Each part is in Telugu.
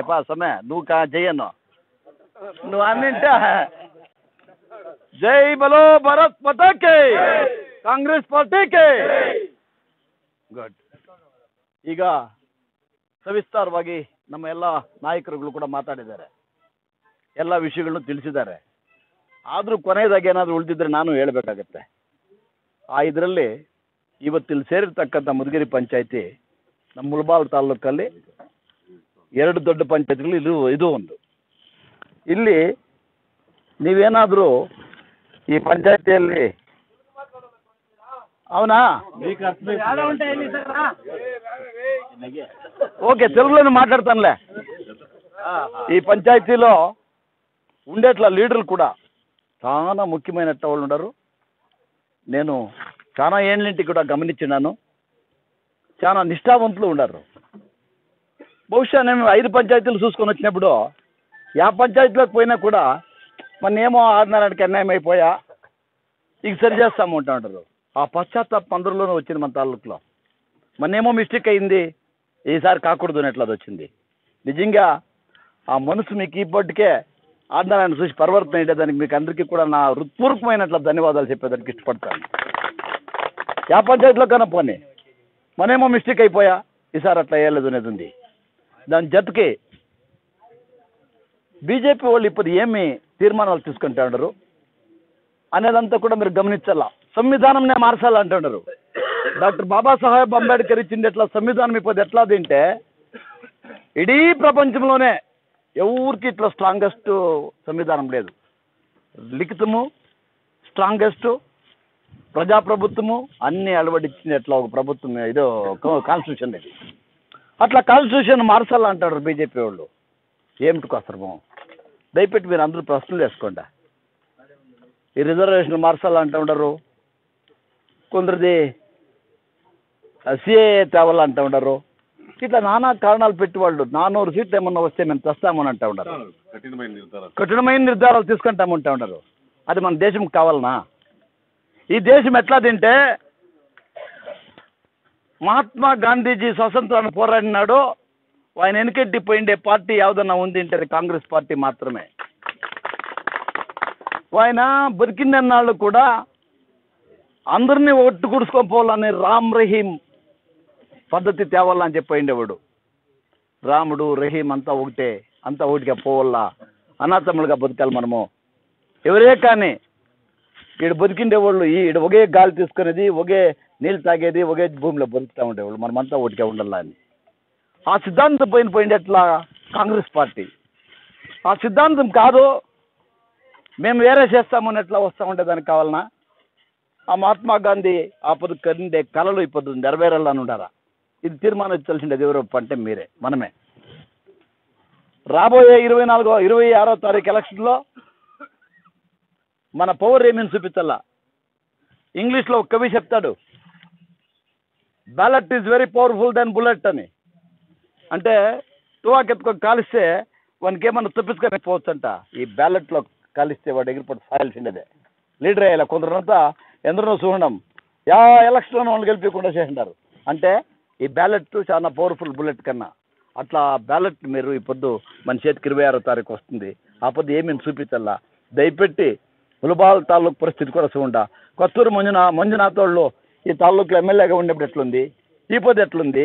ఏపా సమే నువ్వు జయను నువ్వు అన్నింటే జై బలో భారత్ మాతాకి ಕಾಂಗ್ರೆಸ್ ಪಾರ್ಟಿಗೆ ಗುಡ್. ಈಗ ಸವಿಸ್ತಾರವಾಗಿ ನಮ್ಮ ಎಲ್ಲ ನಾಯಕರುಗಳು ಕೂಡ ಮಾತಾಡಿದ್ದಾರೆ, ಎಲ್ಲ ವಿಷಯಗಳನ್ನು ತಿಳಿಸಿದ್ದಾರೆ. ಆದರೂ ಕೊನೆಯದಾಗಿ ಏನಾದರೂ ಉಳಿದಿದ್ರೆ ನಾನು ಹೇಳಬೇಕಾಗತ್ತೆ. ಆ ಇದರಲ್ಲಿ ಇವತ್ತಿಲ್ಲಿ ಸೇರಿರ್ತಕ್ಕಂಥ ಮುದಗಿರಿ ಪಂಚಾಯಿತಿ ನಮ್ಮ ಮುಳಬಾಲ್ ತಾಲೂಕಲ್ಲಿ 2 ದೊಡ್ಡ ಪಂಚಾಯತ್ಗಳು ಇದು ಒಂದು. ಇಲ್ಲಿ ನೀವೇನಾದರೂ ಈ ಪಂಚಾಯತಿಯಲ್ಲಿ అవునా ఓకే తెలుగులోనే మాట్లాడతానులే. ఈ పంచాయతీలో ఉండేట్ల లీడర్లు కూడా చాలా ముఖ్యమైన వాళ్ళు ఉన్నారు. నేను చాలా ఏళ్ళంటి కూడా గమనించినాను. చాలా నిష్ఠావంతులు ఉన్నారు. బహుశా నేను 5 పంచాయతీలు చూసుకొని వచ్చినప్పుడు ఆ పంచాయతీలోకి పోయినా కూడా మొన్నేమో 6:30కి అన్యాయం అయిపోయా ఇక సరి చేస్తాము అంటూ ఉంటారు. ఆ పశ్చాత్తాపం అందరిలోనూ వచ్చింది మన తాలూకులో. మొన్నేమో మిస్టేక్ అయింది, ఈసారి కాకూడదు అనేట్లా అది వచ్చింది. నిజంగా ఆ మనసు మీకు ఈ పొట్టుకే ఆజ్ఞానాన్ని చూసి పరివర్తన అయ్యేదానికి మీకు అందరికీ కూడా నా హృత్పూర్వకమైనట్ల ధన్యవాదాలు చెప్పేదానికి ఇష్టపడతాను. యా పంచాయతీలో కన్నా పోనీ మనేమో మిస్టేక్ అయిపోయా ఈసారి అట్లా వేయలేదు అనేది ఉంది. దాని జతకి బీజేపీ వాళ్ళు ఇప్పుడు ఏమి తీర్మానాలు తీసుకుంటా ఉండరు అనేదంతా కూడా మీరు గమనించాలా. సంవిధానంనే మార్చాలంటున్నారు. డాక్టర్ బాబాసాహెబ్ అంబేద్కర్ ఇచ్చింది ఎట్లా సంవిధానం ఇప్పుడు ఎట్లా తింటే ఇడీ ప్రపంచంలోనే ఎవరికి ఇట్లా స్ట్రాంగెస్ట్ సంవిధానం లేదు. లిఖితము స్ట్రాంగెస్ట్, ప్రజాప్రభుత్వము అన్నీ అలవడించింది ఎట్లా ఒక ప్రభుత్వం ఇదో కాన్స్టిట్యూషన్ ఇది. అట్లా కాన్స్టిట్యూషన్ మార్చాలంటారు బీజేపీ వాళ్ళు. ఏమిటికి అవసరము? దయపెట్టి మీరు అందరూ ప్రశ్నలు వేసుకోండి. ఈ రిజర్వేషన్ మార్చాలంటూ ఉండరు, కొందరిది సిఏ తేవాలంటూ ఉండరు. ఇట్లా నానా కారణాలు పెట్టి వాళ్ళు 400 సీట్లు ఏమన్నా వస్తే మేము తెస్తామని అంటూ ఉండరు. కఠినమైన నిర్ధారాలు తీసుకుంటామంటూ ఉండరు. అది మన దేశం కావాలనా? ఈ దేశం ఎట్లా తింటే మహాత్మా గాంధీజీ స్వతంత్రాన్ని పోరాడినాడు. ఆయన వెనకెట్టి పోయిండే పార్టీ ಯಾವುದన్నా ఉంది అంటే అది కాంగ్రెస్ పార్టీ మాత్రమే. ఆయన బతికినాళ్ళు కూడా అందరినీ ఒట్టు కూడుచుకొని పోవాలని రామ్ రహీం పద్ధతి తేవాలని చెప్పిపోయిండేవాడు. రాముడు రహీం అంతా ఒకటే, అంతా ఒకటిగా పోవాలా, అనాథములుగా బతకాలి మనము. ఎవరే కానీ ఈడు బతికిండేవాళ్ళు ఈడు ఒకే గాలి తీసుకునేది, ఒకే నీళ్ళు తాగేది, ఒకే భూమిలో బతుకుతూ ఉండేవాళ్ళు. మనమంతా ఒకటిగా ఉండాలా అని ఆ సిద్ధాంతం పోయిండేట్లా కాంగ్రెస్ పార్టీ. ఆ సిద్ధాంతం కాదు మేము వేరే చేస్తామని ఎట్లా వస్తూ ఉండేదానికి కావాలన్నా ఆ మహాత్మా గాంధీ ఆపద కండే కళలు ఇప్పుడు నెరవేరాలని ఉండారా? ఇది తీర్మానించాల్సిండేది ఎవరో అంటే మీరే, మనమే. రాబోయే 26వ తారీఖు ఎలక్షన్లో మన పవర్ ఏమని చూపించాలా. ఇంగ్లీష్లో ఒక కవి చెప్తాడు, ballot is very powerful then bullet అని. అంటే తువాకెత్తుకొని కాలిస్తే వానికి ఏమన్నా తప్పించుకొని పోవచ్చంట. ఈ బ్యాలెట్లో కాలిస్తే వాడు ఎగిరిపోతే సాయాల్సిండేదే. లీడర్ అయ్యేలా కొందరంతా ఎందరో చూడడం ఎలక్షన్లో వాళ్ళు గెలిపించకుండా చేసింటారు. అంటే ఈ బ్యాలెట్ చాలా పవర్ఫుల్ బుల్లెట్ కన్నా. అట్లా బ్యాలెట్ మీరు ఈ పొద్దు మన చేతికి 26వ తారీఖు వస్తుంది. ఆ పొద్దు ఏమేమి చూపించాలా దయపెట్టి ములబాల్ తాలూకు పరిస్థితి కూడా చూడ. కొత్తూరు మంజునాథ్ వాళ్ళు ఈ తాలూకులో ఎమ్మెల్యేగా ఉండేప్పుడు ఎట్లుంది, ఈ పొద్దు ఎట్లుంది,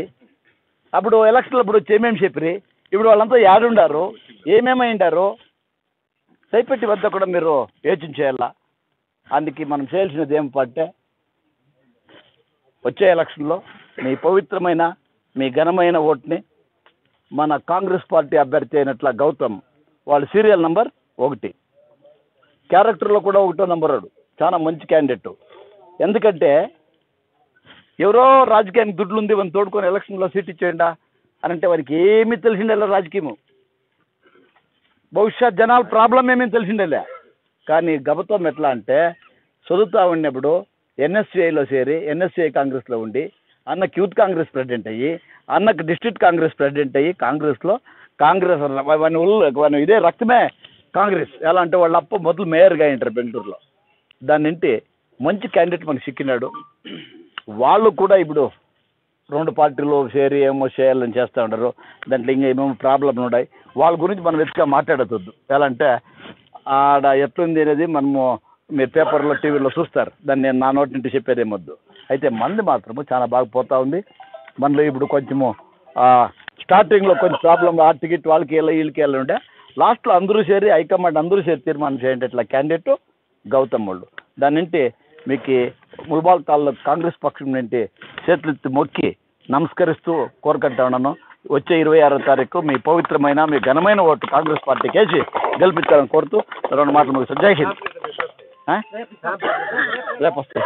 అప్పుడు ఎలక్షన్లో ఇప్పుడు వచ్చి ఏమేమి చెప్పి ఇప్పుడు వాళ్ళంతా ఏడుండారు, ఏమేమి ఉంటారు దయపెట్టి వద్ద కూడా మీరు యోచన చేయాలా. అందుకే మనం చేయాల్సినది ఏం పట్టే వచ్చే ఎలక్షన్లో మీ పవిత్రమైన మీ ఘనమైన ఓటుని మన కాంగ్రెస్ పార్టీ అభ్యర్థి అయినట్ల గౌతమ్ వాళ్ళ సీరియల్ నెంబర్ 1, క్యారెక్టర్లో కూడా 1వ నెంబర్ వాడు, చాలా మంచి క్యాండిడేట్. ఎందుకంటే ఎవరో రాజకీయానికి దుడ్లు ఉంది వాడిని తోడుకొని ఎలక్షన్లో సీట్ ఇచ్చేయండా అని అంటే వారికి ఏమీ తెలిసిండేలా రాజకీయము. బహుశా జనాల ప్రాబ్లం ఏమీ తెలిసిండేలే. కానీ గబతం ఎట్లా అంటే చదువుతూ ఉన్నప్పుడు ఎన్ఎస్సిఐలో చేరి ఎన్ఎస్సిఐ కాంగ్రెస్లో ఉండి అన్నకి యూత్ కాంగ్రెస్ ప్రెసిడెంట్ అయ్యి అన్నకు డిస్ట్రిక్ట్ కాంగ్రెస్ ప్రెసిడెంట్ అయ్యి కాంగ్రెస్లో వాని ఇదే రక్తమే కాంగ్రెస్. ఎలా అంటే వాళ్ళ అప్ప మొదలు మేయర్గా అయింటారు బెంగళూరులో. దాన్నింటి మంచి క్యాండిడేట్ మనకు సిక్కినాడు. వాళ్ళు కూడా ఇప్పుడు రెండు పార్టీలు చేరి ఏమో చేయాలని చేస్తూ ఉంటారు. దాంట్లో ఇంకా ఏమేమో ప్రాబ్లంలు ఉన్నాయి. వాళ్ళ గురించి మనం వెతిగా మాట్లాడద్దు. ఎలా అంటే ఆడ ఎట్లుంది అనేది మనము మీరు పేపర్లో టీవీలో చూస్తారు. దాన్ని నేను నా నోటి నుండి చెప్పేదేమొద్దు. అయితే మంది మాత్రము చాలా బాగా పోతూ ఉంది. మనలో ఇప్పుడు కొంచెము స్టార్టింగ్లో కొంచెం ప్రాబ్లం ఆ టికెట్ వాళ్ళకి వెళ్ళి వీళ్ళకి వెళ్ళి ఉండే లాస్ట్లో అందరూ చేరి హైకమాండ్ అందరూ చేరి తీర్మానం చేయండి ఇట్లా క్యాండిడేట్ గౌతమ్ వాళ్ళు. దాని నుండి మీకు ముల్బాల్ తాలూకు కాంగ్రెస్ పక్షం నుండి చేతులెత్తి మొక్కి నమస్కరిస్తూ కోరుకుంటా ఉన్నాను. వచ్చే 26వ తారీఖు మీ పవిత్రమైన మీ ఘనమైన ఓటు కాంగ్రెస్ పార్టీకి వేసి గెలిపించాలని కోరుతూ 2 మాటలు ముగిస్తాను. జై హింద్. రేపు వస్తాయి.